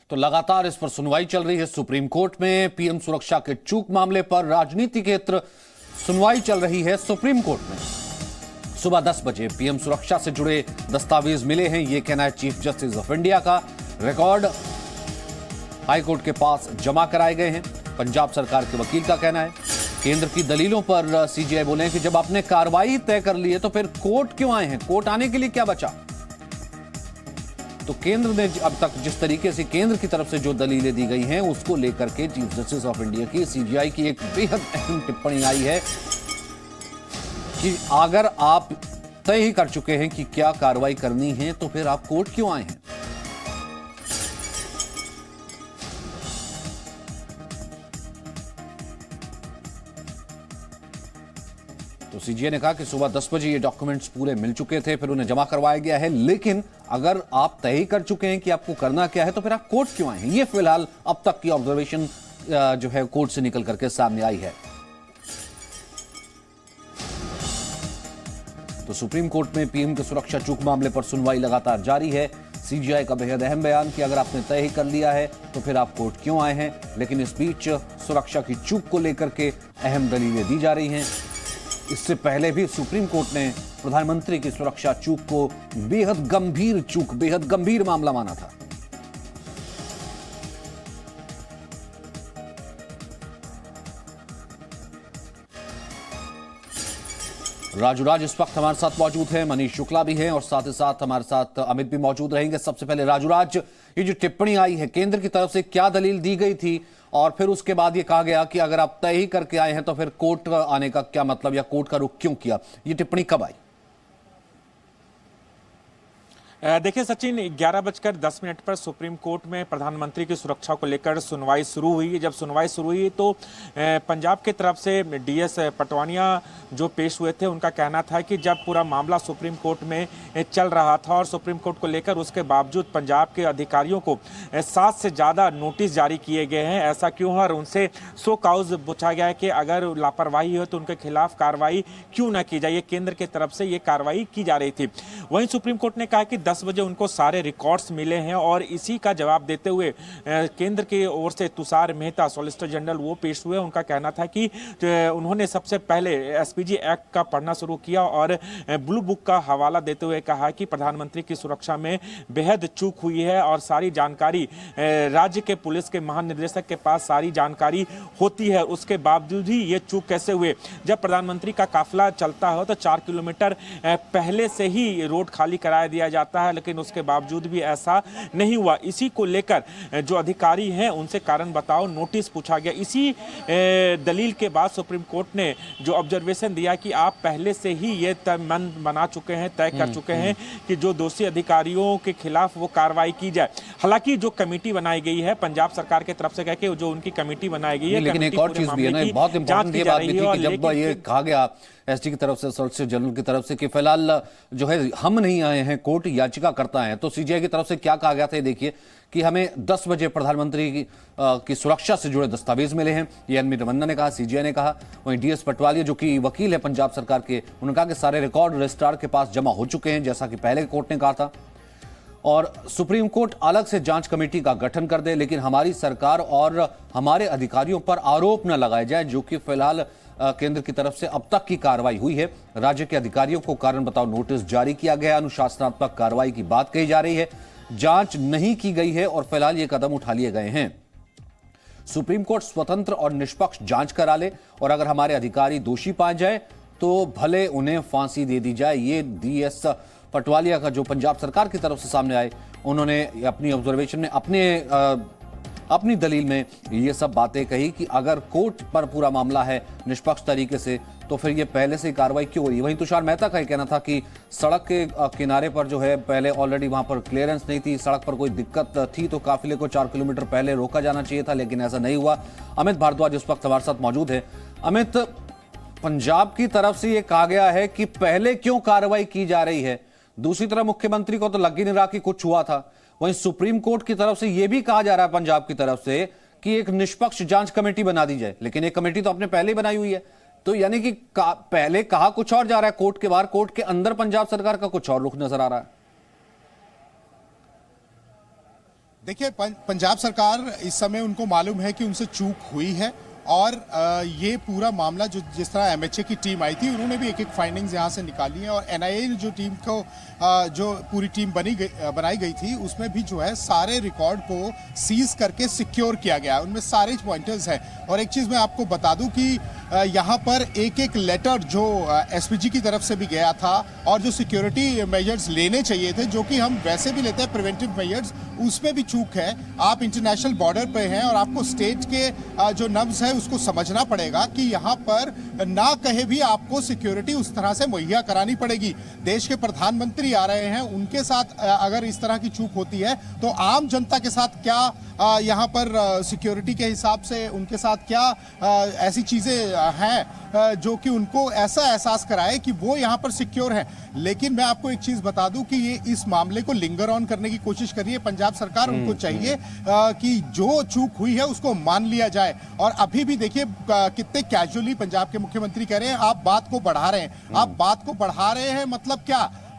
तो लगातार इस पर सुनवाई चल रही है सुप्रीम कोर्ट में। पीएम सुरक्षा के चूक मामले पर राजनीतिकेतर सुनवाई चल रही है सुप्रीम कोर्ट में। सुबह 10 बजे पीएम सुरक्षा से जुड़े दस्तावेज मिले हैं, यह कहना है चीफ जस्टिस ऑफ इंडिया का। रिकॉर्ड हाईकोर्ट के पास जमा कराए गए हैं, पंजाब सरकार के वकील का कहना है। केंद्र की दलीलों पर सीजीआई बोले हैं कि जब आपने कार्रवाई तय कर ली है तो फिर कोर्ट क्यों आए हैं, कोर्ट आने के लिए क्या बचा। तो केंद्र ने अब तक जिस तरीके से केंद्र की तरफ से जो दलीलें दी गई हैं उसको लेकर के चीफ जस्टिस ऑफ इंडिया की सीजीआई की एक बेहद अहम टिप्पणी आई है कि अगर आप तय ही कर चुके हैं कि क्या कार्रवाई करनी है तो फिर आप कोर्ट क्यों आए हैं। तो सीजीआई ने कहा कि सुबह 10 बजे ये डॉक्यूमेंट्स पूरे मिल चुके थे, फिर उन्हें जमा करवाया गया है, लेकिन अगर आप तय ही कर चुके हैं कि आपको करना क्या है तो फिर आप कोर्ट क्यों आए हैं। ये फिलहाल अब तक की ऑब्जर्वेशन जो है कोर्ट से निकल करके सामने आई है। तो सुप्रीम कोर्ट में पीएम के सुरक्षा चूक मामले पर सुनवाई लगातार जारी है। सीजीआई का बेहद अहम बयान कि अगर आपने तय ही कर लिया है तो फिर आप कोर्ट क्यों आए हैं, लेकिन इस बीच सुरक्षा की चूक को लेकर के अहम दलीलें दी जा रही हैं। इससे पहले भी सुप्रीम कोर्ट ने प्रधानमंत्री की सुरक्षा चूक को बेहद गंभीर चूक, बेहद गंभीर मामला माना था। राजूराज इस वक्त हमारे साथ मौजूद हैं, मनीष शुक्ला भी हैं और साथ ही साथ हमारे साथ अमित भी मौजूद रहेंगे। सबसे पहले राजूराज, ये जो टिप्पणी आई है केंद्र की तरफ से, क्या दलील दी गई थी और फिर उसके बाद ये कहा गया कि अगर आप तय ही करके आए हैं तो फिर कोर्ट आने का क्या मतलब या कोर्ट का रुख क्यों किया, ये टिप्पणी कब आई? देखिए सचिन, 11:10 पर सुप्रीम कोर्ट में प्रधानमंत्री की सुरक्षा को लेकर सुनवाई शुरू हुई। जब सुनवाई शुरू हुई तो पंजाब की तरफ से डीएस पटवानिया जो पेश हुए थे, उनका कहना था कि जब पूरा मामला सुप्रीम कोर्ट में चल रहा था और सुप्रीम कोर्ट को लेकर उसके बावजूद पंजाब के अधिकारियों को 7 से ज़्यादा नोटिस जारी किए गए हैं, ऐसा क्यों है, और उनसे सो काउज पूछा गया है कि अगर लापरवाही हो तो उनके खिलाफ कार्रवाई क्यों ना की जाए। केंद्र की तरफ से ये कार्रवाई की जा रही थी। वहीं सुप्रीम कोर्ट ने कहा कि 10 बजे उनको सारे रिकॉर्ड्स मिले हैं और इसी का जवाब देते हुए केंद्र की ओर से तुषार मेहता सॉलिसिटर जनरल वो पेश हुए। उनका कहना था कि उन्होंने सबसे पहले एसपीजी एक्ट का पढ़ना शुरू किया और ब्लू बुक का हवाला देते हुए कहा कि प्रधानमंत्री की सुरक्षा में बेहद चूक हुई है और सारी जानकारी राज्य के पुलिस के महानिदेशक के पास सारी जानकारी होती है, उसके बावजूद ही ये चूक कैसे हुए। जब प्रधानमंत्री का काफिला चलता हो तो 4 किलोमीटर पहले से ही रोड खाली कराया दिया जाता है, लेकिन उसके बावजूद भी ऐसा नहीं हुआ। इसी को लेकर जो अधिकारी हैं उनसे कारण बताओ नोटिस पूछा गया। इसी दलील के बाद सुप्रीम कोर्ट ने जो ऑब्जर्वेशन दिया कि आप पहले से ही ये मन बना चुके हैं, तय कर चुके हैं कि जो दोषी अधिकारियों के खिलाफ वो कार्रवाई की जाए। हालांकि जो कमेटी बनाई गई है पंजाब सरकार की तरफ से कह के जो उनकी कमेटी बनाई गई है, लेकिन एक और चीज भी है ना, बहुत इंपॉर्टेंट ये बात भी थी कि जब ये कहा गया एसटी की तरफ से, सॉलिसिटर जनरल की तरफ से कि फिलहाल जो है हम नहीं आए हैं, कोर्ट याचिका करता है, तो सीजीआई की तरफ से क्या कहा गया था, देखिए कि हमें 10 बजे प्रधानमंत्री की सुरक्षा से जुड़े दस्तावेज मिले हैं, ये एनवी रमन्ना ने कहा, सीजीआई ने कहा। वहीं डीएस पटवालिया जो कि वकील है पंजाब सरकार के, उन्होंने कहा कि सारे रिकॉर्ड रजिस्ट्रार के पास जमा हो चुके हैं, जैसा कि पहले कोर्ट ने कहा था। और सुप्रीम कोर्ट अलग से जांच कमेटी का गठन कर दे, लेकिन हमारी सरकार और हमारे अधिकारियों पर आरोप न लगाए जाए, जो कि फिलहाल केंद्र की तरफ से अब तक की कार्रवाई हुई है। राज्य के अधिकारियों को कारण बताओ नोटिस जारी किया गया, अनुशासनात्मक कार्रवाई की बात कही जा रही है, जांच नहीं की गई है और फिलहाल ये कदम उठा लिए गए हैं। सुप्रीम कोर्ट स्वतंत्र और निष्पक्ष जांच करा ले और अगर हमारे अधिकारी दोषी पाए जाए तो भले उन्हें फांसी दे दी जाए। ये डीएस पटवालिया का जो पंजाब सरकार की तरफ से सामने आए, उन्होंने अपनी ऑब्जर्वेशन में अपनी दलील में ये सब बातें कही कि अगर कोर्ट पर पूरा मामला है निष्पक्ष तरीके से तो फिर ये पहले से कार्रवाई क्यों हो रही है। वहीं तुषार मेहता का कहना था कि सड़क के किनारे पर जो है पहले ऑलरेडी वहां पर क्लियरेंस नहीं थी, सड़क पर कोई दिक्कत थी तो काफिले को 4 किलोमीटर पहले रोका जाना चाहिए था, लेकिन ऐसा नहीं हुआ। अमित भारद्वाज इस वक्त हमारे साथ मौजूद है। अमित, पंजाब की तरफ से यह कहा गया है कि पहले क्यों कार्रवाई की जा रही है, दूसरी तरफ मुख्यमंत्री को तो लग ही नहीं रहा कि कुछ हुआ था। वहीं सुप्रीम कोर्ट की तरफ से यह भी कहा जा रहा है पंजाब की तरफ से कि एक निष्पक्ष जांच कमेटी बना दी जाए, लेकिन एक कमेटी तो आपने पहले ही बनाई हुई है। तो यानी कि पहले कहा कुछ और जा रहा है कोर्ट के बाहर, कोर्ट के अंदर पंजाब सरकार का कुछ और रुख नजर आ रहा है। देखिए, पंजाब सरकार इस समय उनको मालूम है कि उनसे चूक हुई है और ये पूरा मामला जो जिस तरह एमएचए की टीम आई थी उन्होंने भी एक एक फाइंडिंग्स यहाँ से निकाली हैं और एनआईए जो टीम को जो पूरी टीम बनाई गई थी उसमें भी जो है सारे रिकॉर्ड को सीज करके सिक्योर किया गया, उनमें सारे पॉइंटर्स हैं। और एक चीज़ मैं आपको बता दूं कि यहाँ पर एक एक लेटर जो एसपीजी की तरफ से भी गया था और जो सिक्योरिटी मेजर्स लेने चाहिए थे, जो कि हम वैसे भी लेते हैं प्रिवेंटिव मेजर्स, उसमें भी चूक है। आप इंटरनेशनल बॉर्डर पे हैं और आपको स्टेट के जो नब्ज है उसको समझना पड़ेगा कि यहाँ पर ना कहे भी आपको सिक्योरिटी उस तरह से मुहैया करानी पड़ेगी। देश के प्रधानमंत्री आ रहे हैं, उनके साथ अगर इस तरह की चूक होती है तो आम जनता के साथ क्या यहाँ पर सिक्योरिटी के हिसाब से उनके साथ क्या ऐसी चीजें हैं जो कि उनको ऐसा एहसास कराए कि वो यहाँ पर सिक्योर है। लेकिन मैं आपको एक चीज बता दूं कि ये इस मामले को लिंगर ऑन करने की कोशिश कर रही है पंजाब सरकार। उनको चाहिए कि जो चूक हुई है उसको मान लिया जाए। और अभी भी देखिए कितने कैजुअली पंजाब के मुख्यमंत्री कह रहे हैं, आप बात को बढ़ा रहे हैं। आप बात को बढ़ा रहे हैं मतलब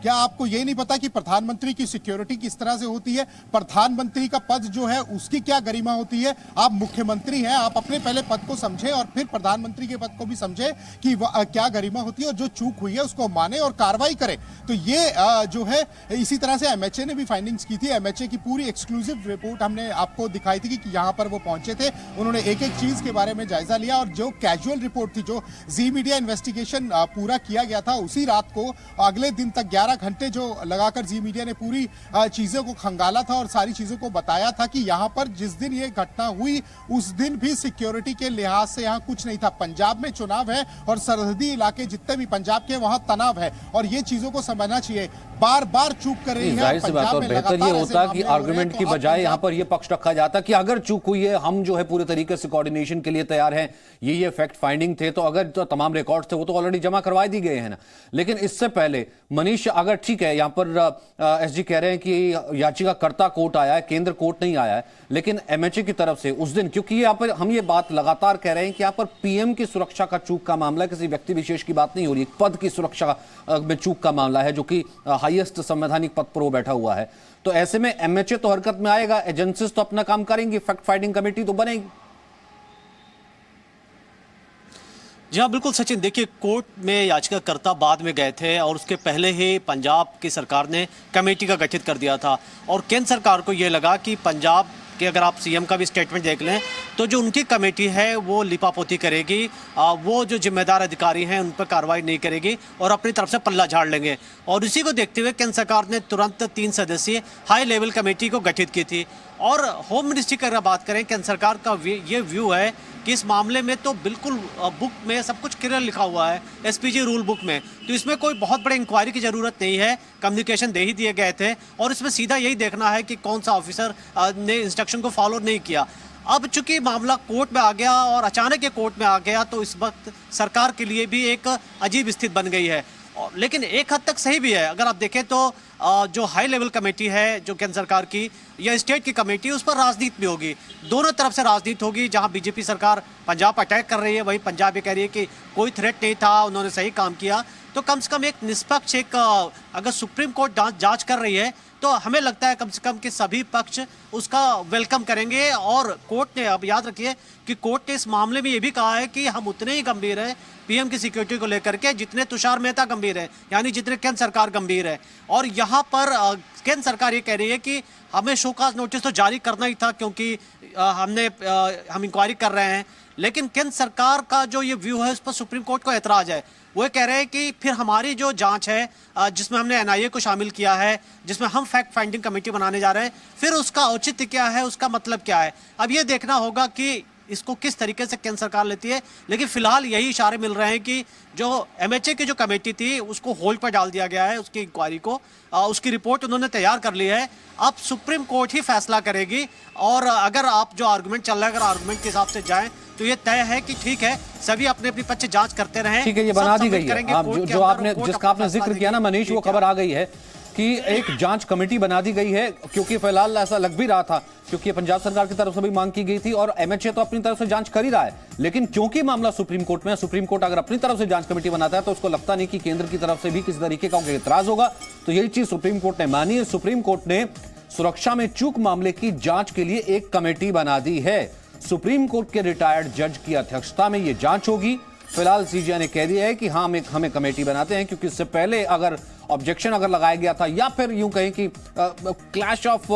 क्या आपको ये नहीं पता कि प्रधानमंत्री की सिक्योरिटी किस तरह से होती है? प्रधानमंत्री का पद जो है उसकी क्या गरिमा होती है? आप मुख्यमंत्री हैं, आप अपने पहले पद को समझें और फिर प्रधानमंत्री के पद को भी समझें कि क्या गरिमा होती है और जो चूक हुई है उसको माने और कार्रवाई करें। तो ये जो है इसी तरह से एमएचए ने भी फाइंडिंग्स की थी। एमएचए की पूरी एक्सक्लूसिव रिपोर्ट हमने आपको दिखाई थी कि यहाँ पर वो पहुंचे थे, उन्होंने एक एक चीज के बारे में जायजा लिया और जो कैजुअल रिपोर्ट थी, जो जी मीडिया इन्वेस्टिगेशन पूरा किया गया था, उसी रात को अगले दिन तक 11 घंटे जो लगाकर जी मीडिया ने पूरी चीजों को खंगाला था और सारी चीजों को बताया था कि यहां पर जिस दिन ये घटना हुई उस दिन भी सिक्योरिटी के लिहाज से यहां कुछ नहीं था। पंजाब में चुनाव है और सरहदी इलाके जितने भी पंजाब के वहां तनाव है और ये चीजों को समझना चाहिए। बार बार चूक कर रही है जाहिर सी बात। और बेहतर ये होता कि आर्गुमेंट की बजाय यहां पर ये पक्ष रखा जाता कि अगर चूक हुई है, हम जो है पूरे तरीके से कोऑर्डिनेशन के लिए तैयार हैं, ये फैक्ट फाइंडिंग थे, तो अगर तो तमाम रिकॉर्ड्स थे वो तो ऑलरेडी जमा करवा दी गए हैं ना। लेकिन इससे पहले मनीष, अगर ठीक है यहां पर एसजी कह रहे हैं कि याचिकाकर्ता कोर्ट आया है, केंद्र कोर्ट नहीं आया है, लेकिन एमएचए की तरफ से उस दिन, क्योंकि यहां पर हम ये बात लगातार कह रहे हैं कि यहां पर पीएम की सुरक्षा का चूक का मामला, किसी व्यक्ति विशेष की बात नहीं हो रही, पद की सुरक्षा में चूक का मामला है जो कि हाईएस्ट संवैधानिक पद पर वो बैठा हुआ है। तो ऐसे में एमएचए तो हरकत में आएगा, एजेंसीज तो अपना काम करेंगी, फैक्ट फाइंडिंग कमेटी तो बनेगी। जी हाँ, बिल्कुल सचिन। देखिए, कोर्ट में याचिकाकर्ता बाद में गए थे और उसके पहले ही पंजाब की सरकार ने कमेटी का गठित कर दिया था और केंद्र सरकार को ये लगा कि पंजाब कि अगर आप सीएम का भी स्टेटमेंट देख लें तो जो उनकी कमेटी है वो लिपापोती करेगी, वो जो जिम्मेदार अधिकारी हैं उन पर कार्रवाई नहीं करेगी और अपनी तरफ से पल्ला झाड़ लेंगे। और इसी को देखते हुए केंद्र सरकार ने तुरंत 3 सदस्यीय हाई लेवल कमेटी को गठित की थी। और होम मिनिस्ट्री की अगर बात करें, केंद्र सरकार का ये व्यू है कि इस मामले में तो बिल्कुल बुक में सब कुछ क्लियर लिखा हुआ है, एसपीजी रूल बुक में, तो इसमें कोई बहुत बड़े इंक्वायरी की ज़रूरत नहीं है। कम्युनिकेशन दे ही दिए गए थे और इसमें सीधा यही देखना है कि कौन सा ऑफिसर ने इंस्ट्रक्शन को फॉलो नहीं किया। अब चूंकि मामला कोर्ट में आ गया और अचानक ये कोर्ट में आ गया तो इस वक्त सरकार के लिए भी एक अजीब स्थिति बन गई है। लेकिन एक हद तक सही भी है। अगर आप देखें तो जो हाई लेवल कमेटी है जो केंद्र सरकार की या स्टेट की कमेटी, उस पर राजनीति भी होगी, दोनों तरफ से राजनीति होगी। जहां बीजेपी सरकार पंजाब पर अटैक कर रही है, वहीं पंजाब ये कह रही है कि कोई थ्रेट नहीं था, उन्होंने सही काम किया। तो कम से कम एक निष्पक्ष अगर सुप्रीम कोर्ट जांच कर रही है तो हमें लगता है कम से कम कि सभी पक्ष उसका वेलकम करेंगे। और कोर्ट ने, अब याद रखिए कि कोर्ट ने इस मामले में ये भी कहा है कि हम उतने ही गंभीर हैं पीएम की सिक्योरिटी को लेकर के जितने तुषार मेहता गंभीर है, यानी जितने केंद्र सरकार गंभीर है। और यहाँ पर केंद्र सरकार ये कह रही है कि हमें शोकाज नोटिस तो जारी करना ही था क्योंकि हम इंक्वायरी कर रहे हैं। लेकिन केंद्र सरकार का जो ये व्यू है उस पर सुप्रीम कोर्ट को एतराज है। वो कह रहे हैं कि फिर हमारी जो जांच है जिसमें हमने एनआईए को शामिल किया है, जिसमें हम फैक्ट फाइंडिंग कमेटी बनाने जा रहे हैं, फिर उसका औचित्य क्या है, उसका मतलब क्या है। अब ये देखना होगा कि इसको किस तरीके से केंद्र सरकार लेती है। लेकिन फिलहाल यही इशारे मिल रहे हैं कि जो एमएचए की जो कमेटी थी उसको होल्ड पर डाल दिया गया है, उसकी इंक्वायरी को, उसकी रिपोर्ट उन्होंने तैयार कर ली है। अब सुप्रीम कोर्ट ही फैसला करेगी। और अगर आप जो आर्गुमेंट चल रहा है, अगर आर्गुमेंट के हिसाब से जाएं तो ये तय है कि ठीक है, सभी अपने अपनी पक्ष जांच करते रहें। ठीक है, ये बना दी गई है। जो आपने जिसका आपने जिक्र किया ना मनीष, वो खबर आ गई है कि एक जांच कमेटी बना दी गई है, क्योंकि फिलहाल ऐसा लग भी रहा था, क्योंकि पंजाब सरकार की तरफ से भी मांग की गई थी और एमएचए तो अपनी तरफ से जांच कर ही रहा है। लेकिन क्योंकि मामला सुप्रीम कोर्ट में है, सुप्रीम कोर्ट अगर अपनी तरफ से जांच कमेटी बनाता है तो उसको लगता नहीं कि केंद्र की तरफ से भी किसी तरीके का एतराज होगा। तो यही चीज सुप्रीम कोर्ट ने मानी है। सुप्रीम कोर्ट ने सुरक्षा में चूक मामले की जांच के लिए एक कमेटी बना दी है। सुप्रीम कोर्ट के रिटायर्ड जज की अध्यक्षता में यह जांच होगी। फिलहाल सीजीआई ने कह दिया है कि हाँ हमें कमेटी बनाते हैं, क्योंकि इससे पहले अगर ऑब्जेक्शन लगाया गया था, या फिर यूं कहें कि क्लैश ऑफ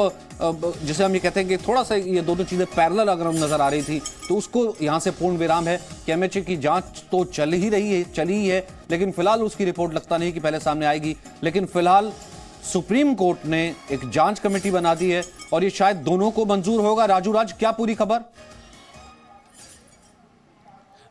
जिसे हम ये कहते हैं कि थोड़ा सा ये दोनों चीजें पैरेलल अगर हम नजर आ रही थी, तो उसको यहां से पूर्ण विराम है कि एमएचए की जांच तो चली ही है, लेकिन फिलहाल उसकी रिपोर्ट लगता नहीं कि पहले सामने आएगी। लेकिन फिलहाल सुप्रीम कोर्ट ने एक जांच कमेटी बना दी है और ये शायद दोनों को मंजूर होगा। राजू राज, क्या पूरी खबर?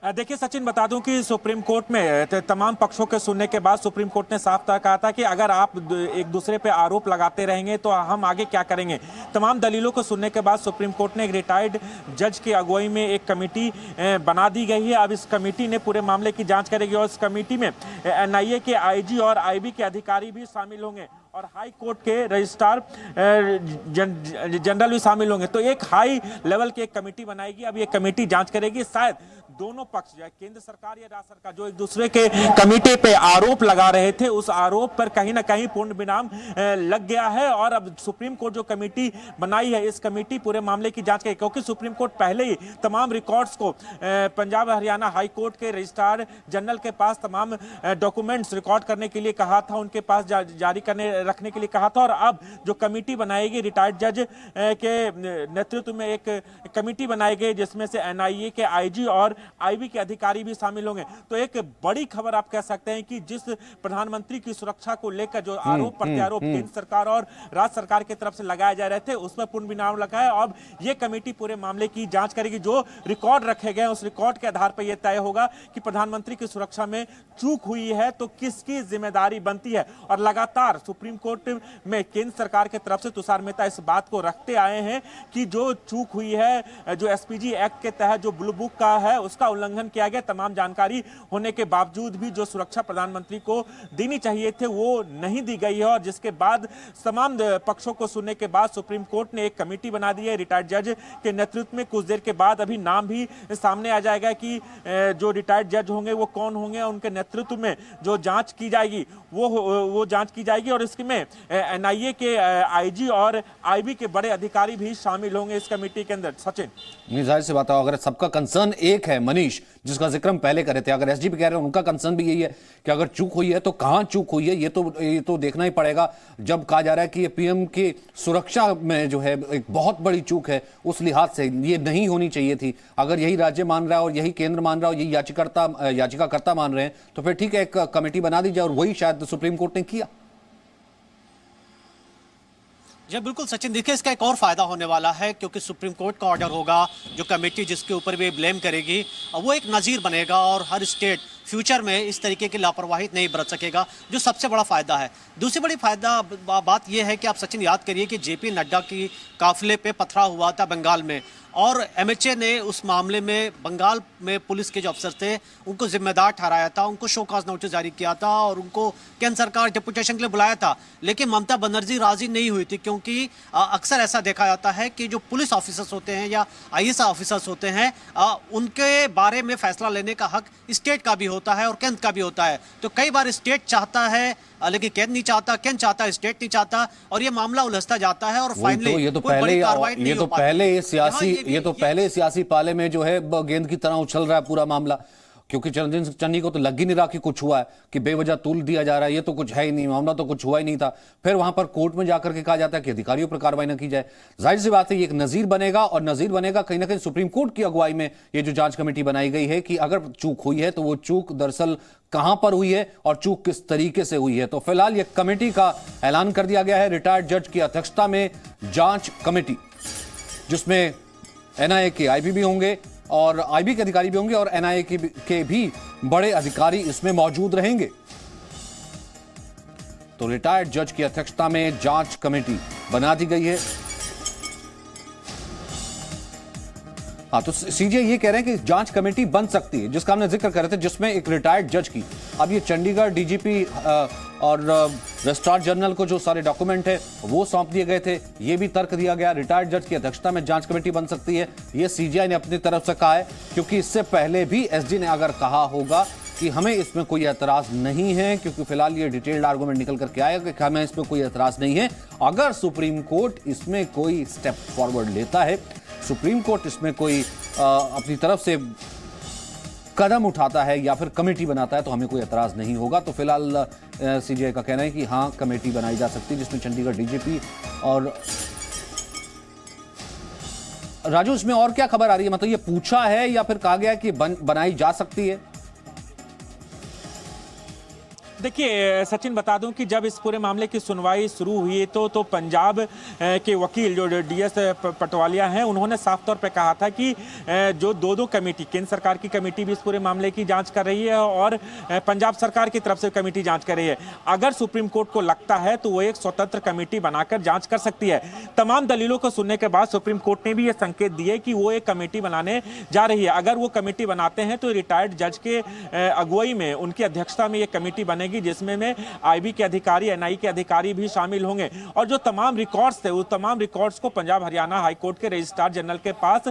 देखिए सचिन, बता दूं कि सुप्रीम कोर्ट में तमाम पक्षों के सुनने के बाद सुप्रीम कोर्ट ने साफ तौर कहा था कि अगर आप एक दूसरे पे आरोप लगाते रहेंगे तो हम आगे क्या करेंगे। तमाम दलीलों को सुनने के बाद सुप्रीम कोर्ट ने एक रिटायर्ड जज की अगुवाई में एक कमेटी बना दी गई है। अब इस कमेटी ने पूरे मामले की जांच करेगी और इस कमेटी में एनआईए के आईजी और आईबी के अधिकारी भी शामिल होंगे और हाई कोर्ट के रजिस्ट्रार जनरल भी शामिल होंगे। तो एक हाई लेवल की एक कमेटी बनाएगी। अब ये कमेटी जांच करेगी। शायद दोनों पक्ष, केंद्र सरकार या राज्य सरकार, जो एक दूसरे के कमेटी पे आरोप लगा रहे थे, उस आरोप पर कहीं ना कहीं पूर्ण विराम लग गया है। और अब सुप्रीम कोर्ट जो कमेटी बनाई है, इस कमेटी पूरे मामले की जांच करेगी, क्योंकि सुप्रीम कोर्ट पहले ही तमाम रिकॉर्ड्स को पंजाब हरियाणा हाई कोर्ट के रजिस्ट्रार जनरल के पास तमाम डॉक्यूमेंट्स रिकॉर्ड करने के लिए कहा था, उनके पास जारी रखने के लिए कहा था। और अब जो कमेटी बनाएगी, रिटायर्ड जज के नेतृत्व में एक कमेटी बनाई गई, जिसमें से एनआईए के आईजी और आईबी के अधिकारी भी शामिल होंगे। तो एक बड़ी खबर आप कह सकते हैं कि जिस प्रधानमंत्री की सुरक्षा को लेकर जो आरोप प्रत्यारोप केंद्र सरकार और राज्य सरकार की तरफ से लगाए जा रहे थे, उस पर पूर्ण विराम लगा है। अब यह कमेटी पूरे मामले की जांच करेगी। जो रिकॉर्ड रखे गए उस रिकॉर्ड के आधार पर यह तय होगा कि प्रधानमंत्री की सुरक्षा में चूक हुई है तो किसकी जिम्मेदारी बनती है। और लगातार सुप्रीम कोर्ट में केंद्र सरकार की तरफ से तुषार मेहता इस बात को रखते आए हैं कि जो चूक हुई है, जो एसपीजी एक्ट के तहत जो ब्लू बुक का है, उसका उल्लंघन किया गया। तमाम जानकारी होने के बावजूद भी जो सुरक्षा प्रधानमंत्री को देनी चाहिए थे वो नहीं दी गई है। और जिसके बाद तमाम पक्षों को सुनने के बाद सुप्रीम कोर्ट ने एक कमेटी बना दी है रिटायर्ड जज के नेतृत्व में। कुछ देर के बाद अभी नाम भी सामने आ जाएगा कि जो रिटायर्ड जज होंगे वो कौन होंगे। उनके नेतृत्व में जो जांच की जाएगी वो जांच की जाएगी और इसमें एनआईए के आईजी और आईबी के बड़े अधिकारी भी शामिल होंगे इस कमेटी के अंदर। सचिन, जाहिर सी बात है, अगर सबका कंसर्न एक है मनीष, जिसका जिक्र हम पहले कर रहे थे, अगर एसजीपी कह रहे हैं उनका कंसर्न भी यही है कि अगर चूक हुई है तो कहां चूक हुई है, ये तो देखना ही पड़ेगा। जब कहा जा रहा है कि ये पीएम की सुरक्षा में जो है एक बहुत बड़ी चूक है, उस लिहाज से ये नहीं होनी चाहिए थी। अगर यही राज्य मान रहा है और यही केंद्र मान रहा है और यही याचिकाकर्ता मान रहे हैं, तो फिर ठीक है, एक कमेटी बना दी जाए। और वही शायद सुप्रीम कोर्ट ने किया। जी बिल्कुल सचिन, देखिए इसका एक और फायदा होने वाला है, क्योंकि सुप्रीम कोर्ट का ऑर्डर होगा, जो कमेटी जिसके ऊपर भी ब्लेम करेगी वो एक नज़ीर बनेगा और हर स्टेट फ्यूचर में इस तरीके की लापरवाही नहीं बरत सकेगा, जो सबसे बड़ा फायदा है। दूसरी बड़ी फायदा बात यह है कि आप सचिन याद करिए कि जेपी नड्डा की काफिले पे पथराव हुआ था बंगाल में, और एमएचए ने उस मामले में बंगाल में पुलिस के जो अफसर थे उनको जिम्मेदार ठहराया था, उनको शोकॉज नोटिस जारी किया था और उनको केंद्र सरकार डेपुटेशन के लिए बुलाया था। लेकिन ममता बनर्जी राजी नहीं हुई थी, क्योंकि अक्सर ऐसा देखा जाता है कि जो पुलिस ऑफिसर्स होते हैं या आईएएस ऑफिसर्स होते हैं, उनके बारे में फैसला लेने का हक स्टेट का भी होता है और केंद्र का भी होता है। तो कई बार स्टेट चाहता है लेकिन केंद्र नहीं चाहता, केंद्र चाहता है, स्टेट नहीं चाहता, और ये मामला उलझता जाता है। और फाइनली ये तो पहले सियासी पाले में जो है गेंद की तरह उछल रहा है पूरा मामला, क्योंकि चरणजीत सिंह चन्नी को तो लग ही नहीं रहा कि कुछ हुआ है, कि बेवजह तूल दिया जा रहा है, ये तो कुछ है ही नहीं, मामला तो कुछ हुआ ही नहीं था। फिर वहां पर कोर्ट में जाकर के कहा जाता है कि अधिकारियों पर कार्रवाई न की जाए। जाहिर सी बात है, ये एक नजीर बनेगा, और नजीर बनेगा कहीं ना कहीं सुप्रीम कोर्ट की अगुवाई में ये जो जांच कमेटी बनाई गई है, कि अगर चूक हुई है तो वो चूक दरअसल कहां पर हुई है और चूक किस तरीके से हुई है। तो फिलहाल ये कमेटी का ऐलान कर दिया गया है, रिटायर्ड जज की अध्यक्षता में जांच कमेटी, जिसमें एनआईए के आईबी भी होंगे और आईबी के अधिकारी भी होंगे और एनआईए के भी बड़े अधिकारी इसमें मौजूद रहेंगे। तो रिटायर्ड जज की अध्यक्षता में जांच कमेटी बना दी गई है। हाँ, तो सीजीआई ये कह रहे हैं कि जांच कमेटी बन सकती है, जिसका हमने जिक्र कर रहे थे, जिसमें एक रिटायर्ड जज की। अब ये चंडीगढ़ डीजीपी और रजिस्ट्रार जनरल को जो सारे डॉक्यूमेंट है वो सौंप दिए गए थे, ये भी तर्क दिया गया। रिटायर्ड जज की अध्यक्षता में जांच कमेटी बन सकती है, ये सीजीआई ने अपनी तरफ से कहा है, क्योंकि इससे पहले भी एसजी ने अगर कहा होगा कि हमें इसमें कोई एतराज नहीं है, क्योंकि फिलहाल ये डिटेल्ड आर्गुमेंट निकल करके आया कि हमें इसमें कोई एतराज नहीं है। अगर सुप्रीम कोर्ट इसमें कोई स्टेप फॉरवर्ड लेता है, सुप्रीम कोर्ट इसमें कोई अपनी तरफ से कदम उठाता है या फिर कमेटी बनाता है, तो हमें कोई एतराज नहीं होगा। तो फिलहाल सीजीआई का कहना है कि हाँ, कमेटी बनाई जा सकती है जिसमें चंडीगढ़ डीजीपी और राजू, इसमें और क्या खबर आ रही है? मतलब ये पूछा है या फिर कहा गया कि बनाई जा सकती है? देखिए सचिन, बता दूं कि जब इस पूरे मामले की सुनवाई शुरू हुई तो पंजाब के वकील जो डीएस पटवालिया हैं, उन्होंने साफ तौर पे कहा था कि जो दो कमेटी, केंद्र सरकार की कमेटी भी इस पूरे मामले की जांच कर रही है और पंजाब सरकार की तरफ से कमेटी जांच कर रही है। अगर सुप्रीम कोर्ट को लगता है तो वो एक स्वतंत्र कमेटी बनाकर जांच कर सकती है। तमाम दलीलों को सुनने के बाद सुप्रीम कोर्ट ने भी ये संकेत दिए कि वो एक कमेटी बनाने जा रही है। अगर वो कमेटी बनाते हैं तो रिटायर्ड जज के अगुवाई में, उनकी अध्यक्षता में ये कमेटी बनेगी, जिसमें में आईबी के अधिकारी, एनआई के अधिकारी भी शामिल होंगे और जो तमाम रिकॉर्ड्स थे, वो तमाम रिकॉर्ड्स को पंजाब हरियाणा हाई कोर्ट के रजिस्ट्रार जनरल के पास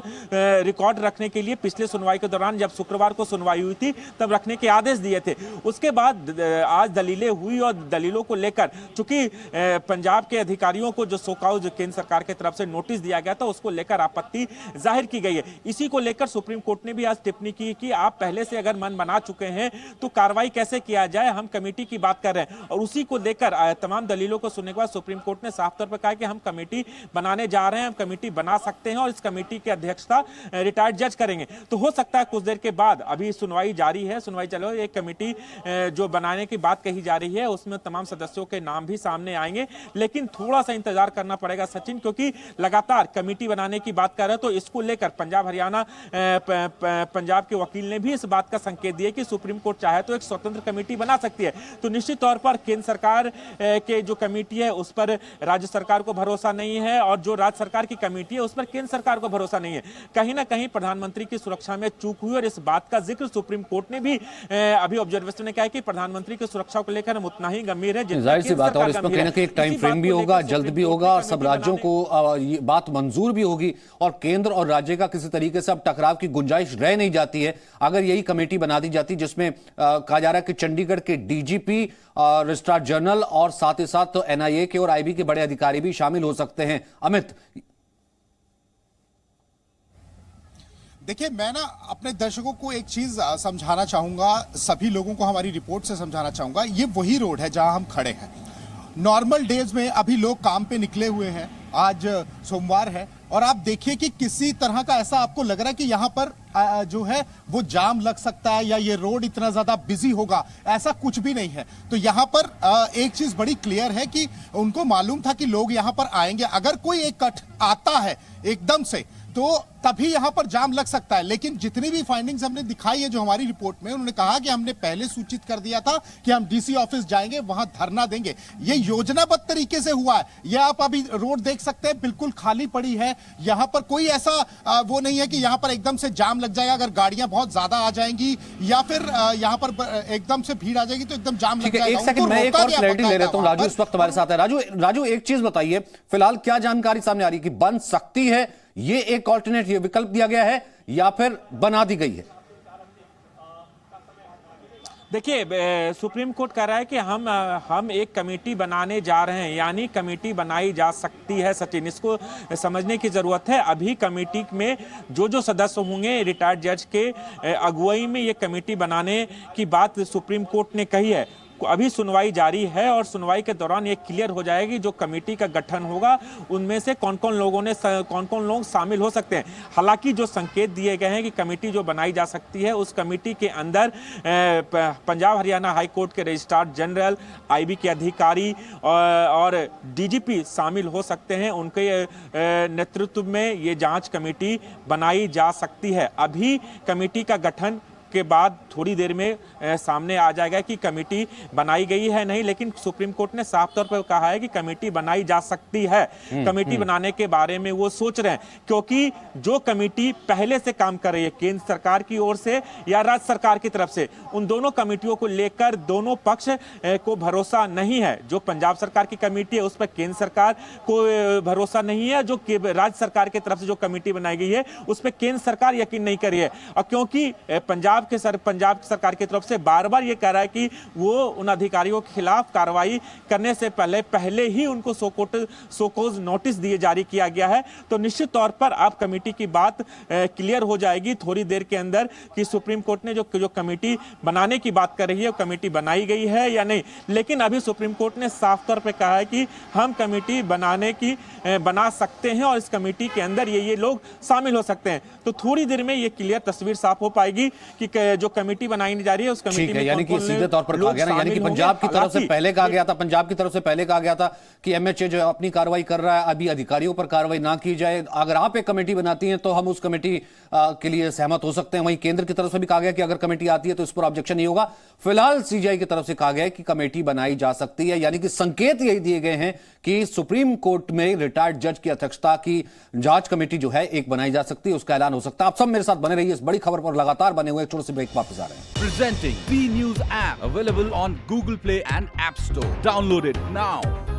रिकॉर्ड रखने के लिए पिछले सुनवाई के दौरान, जब शुक्रवार को सुनवाई हुई थी, तब रखने के आदेश दिए थे। उसके बाद आज दलीलें हुई और दलीलों को लेकर चूंकि पंजाब के अधिकारियों को जो सोकाउज केंद्र सरकार की तरफ से नोटिस दिया गया था, उसको लेकर आपत्ति जाहिर की गई है। इसी को लेकर सुप्रीम कोर्ट ने भी आज टिप्पणी की कि आप पहले से अगर मन बना चुके हैं तो कार्रवाई कैसे किया जाए, हम कमेटी की बात कर रहे हैं। और उसी को लेकर तमाम दलीलों को सुनने के बाद सुप्रीम कोर्ट ने साफ तौर पर कहा कि हम कमेटी बनाने जा रहे हैं, हम कमेटी बना सकते हैं और इस कमेटी की अध्यक्षता रिटायर्ड जज करेंगे। तो हो सकता है कुछ देर के बाद, अभी सुनवाई जारी है, सुनवाई चलो, एक कमेटी जो बनाने की बात कही जा रही है उसमें तमाम सदस्यों के नाम भी सामने आएंगे, लेकिन थोड़ा सा इंतजार करना पड़ेगा सचिन, क्योंकि लगातार कमेटी बनाने की बात कर रहे हैं। तो इसको लेकर पंजाब हरियाणा पंजाब के वकील ने भी इस बात का संकेत दिया कि सुप्रीम कोर्ट चाहे तो एक स्वतंत्र कमेटी बना सकती है। तो निश्चित तौर पर केंद्र सरकार के जो कमेटी है उस पर राज्य सरकार को भरोसा नहीं है और जो राज्य सरकार की कमेटी है उस पर केंद्र सरकार को भरोसा नहीं है। कहीं ना कहीं प्रधानमंत्री की सुरक्षा में चूक हुई और इस बात का जिक्र सुप्रीम कोर्ट ने भी अभी ऑब्जर्वेशन ने कहा है कि प्रधानमंत्री की सुरक्षा को लेकर हम उतना ही गंभीर है। जाहिर सी बात है, और इस पर कहीं ना कहीं एक टाइम फ्रेम भी होगा, जल्द भी होगा, और सब राज्यों को ये बात मंजूर भी होगी और केंद्र और राज्य का किसी तरीके से अब टकराव की गुंजाइश रह नहीं जाती है अगर यही कमेटी बना दी जाती, जिसमें कहा जा रहा है कि चंडीगढ़ के डीजीपी, रजिस्ट्रार जनरल और साथ ही साथ तो एनआईए के और आईबी के बड़े अधिकारी भी शामिल हो सकते हैं। अमित, देखिए, मैं ना अपने दर्शकों को एक चीज समझाना चाहूंगा, सभी लोगों को हमारी रिपोर्ट से समझाना चाहूंगा। ये वही रोड है जहां हम खड़े हैं। नॉर्मल डेज में अभी लोग काम पे निकले हुए हैं, आज सोमवार है, और आप देखिए कि किसी तरह का ऐसा आपको लग रहा है कि यहाँ पर जो है वो जाम लग सकता है या ये रोड इतना ज्यादा बिजी होगा, ऐसा कुछ भी नहीं है। तो यहाँ पर एक चीज बड़ी क्लियर है कि उनको मालूम था कि लोग यहाँ पर आएंगे। अगर कोई एक कट आता है एकदम से तो तभी यहां पर जाम लग सकता है। लेकिन जितनी भी फाइंडिंग्स हमने दिखाई है जो हमारी रिपोर्ट में, उन्होंने कहा कि हमने पहले सूचित कर दिया था कि हम डीसी ऑफिस जाएंगे, वहां धरना देंगे। ये योजनाबद्ध तरीके से हुआ है। ये आप अभी रोड देख सकते हैं, बिल्कुल खाली पड़ी है। यहां पर कोई ऐसा वो नहीं है कि यहां पर एकदम से जाम लग जाएगा। अगर गाड़ियां बहुत ज्यादा आ जाएंगी या फिर यहां पर एकदम से भीड़ आ जाएगी तो एकदम जाम लग जाएगा। एक सेकंड, मैं एक और क्लैरिटी ले रहा हूं। राजू इस वक्त हमारे साथ है। राजू एक चीज बताइए, फिलहाल क्या जानकारी सामने आ रही है कि बन सकती है, ये एक ऑल्टरनेट विकल्प दिया गया है या फिर बना दी गई है? देखिए, सुप्रीम कोर्ट कह रहा है कि हम एक कमेटी बनाने जा रहे हैं, यानी कमेटी बनाई जा सकती है। सचिन, इसको समझने की जरूरत है। अभी कमेटी में जो सदस्य होंगे, रिटायर्ड जज के अगुवाई में ये कमेटी बनाने की बात सुप्रीम कोर्ट ने कही है। अभी सुनवाई जारी है और सुनवाई के दौरान ये क्लियर हो जाएगी जो कमेटी का गठन होगा उनमें से कौन कौन लोग शामिल हो सकते हैं। हालांकि जो संकेत दिए गए हैं कि कमेटी जो बनाई जा सकती है, उस कमेटी के अंदर पंजाब हरियाणा हाई कोर्ट के रजिस्ट्रार जनरल, आईबी के अधिकारी और डीजीपी शामिल हो सकते हैं। उनके नेतृत्व में ये जांच कमेटी बनाई जा सकती है। अभी कमेटी का गठन के बाद थोड़ी देर में सामने आ जाएगा कि कमेटी बनाई गई है नहीं, लेकिन सुप्रीम कोर्ट ने साफ तौर पर कहा है कि कमेटी बनाई जा सकती है। कमेटी बनाने के बारे में वो सोच रहे हैं, क्योंकि जो कमेटी पहले से काम कर रही है, केंद्र सरकार की ओर से या राज्य सरकार की तरफ से, उन दोनों कमेटियों को लेकर दोनों पक्ष को भरोसा नहीं है। जो पंजाब सरकार की कमेटी है उस पर केंद्र सरकार को भरोसा नहीं है, जो राज्य सरकार की तरफ से जो कमेटी बनाई गई है उस पर केंद्र सरकार यकीन नहीं कर रही है। और क्योंकि पंजाब पंजाब सरकार की तरफ से बार बार ये कह रहा है कि वो उन अधिकारियों के खिलाफ कार्रवाई करने से पहले ही उनको सोकोज नोटिस दिए जारी किया गया है। तो निश्चित तौर पर अब कमेटी की बात क्लियर हो जाएगी थोड़ी देर के अंदर कि सुप्रीम कोर्ट ने जो कमेटी बनाने की बात कर रही है वो कमेटी बनाई गई है या नहीं। लेकिन अभी सुप्रीम कोर्ट ने साफ तौर पे कहा है कि हम कमेटी बना सकते हैं और इस कमेटी के अंदर ये लोग शामिल हो सकते हैं। तो थोड़ी देर में ये क्लियर तस्वीर साफ हो पाएगी कि जो कमेटी बनाई जा रही है उस कमेटी में यानी कि सीधे तौर पर कहा गया ना, यानी कि पंजाब की तरफ से पहले कहा गया था, पंजाब की तरफ से पहले कहा गया था कि एमएचए जो अपनी कार्रवाई कर रहा है अभी अधिकारियों पर कार्रवाई ना की जाए, अगर आप एक कमेटी बनाती हैं तो हम उस कमेटी के लिए सहमत हो सकते हैं। वहीं केंद्र की तरफ से भी कहा गया कि अगर कमेटी आती है तो इस पर ऑब्जेक्शन नहीं होगा। फिलहाल सीजीआई की तरफ से कहा गया है कि कमेटी बनाई जा सकती है, यानी कि संकेत यही दिए गए हैं कि सुप्रीम कोर्ट में रिटायर्ड जज की अध्यक्षता की जांच कमेटी जो है एक बनाई जा सकती है, उसका ऐलान हो सकता है। आप सब मेरे साथ बने रहिए, इस बड़ी खबर पर लगातार बने हुए। छोटे से ब्रेक वापस आ रहे हैं। Presenting B News app available on Google Play and App Store. Download it now.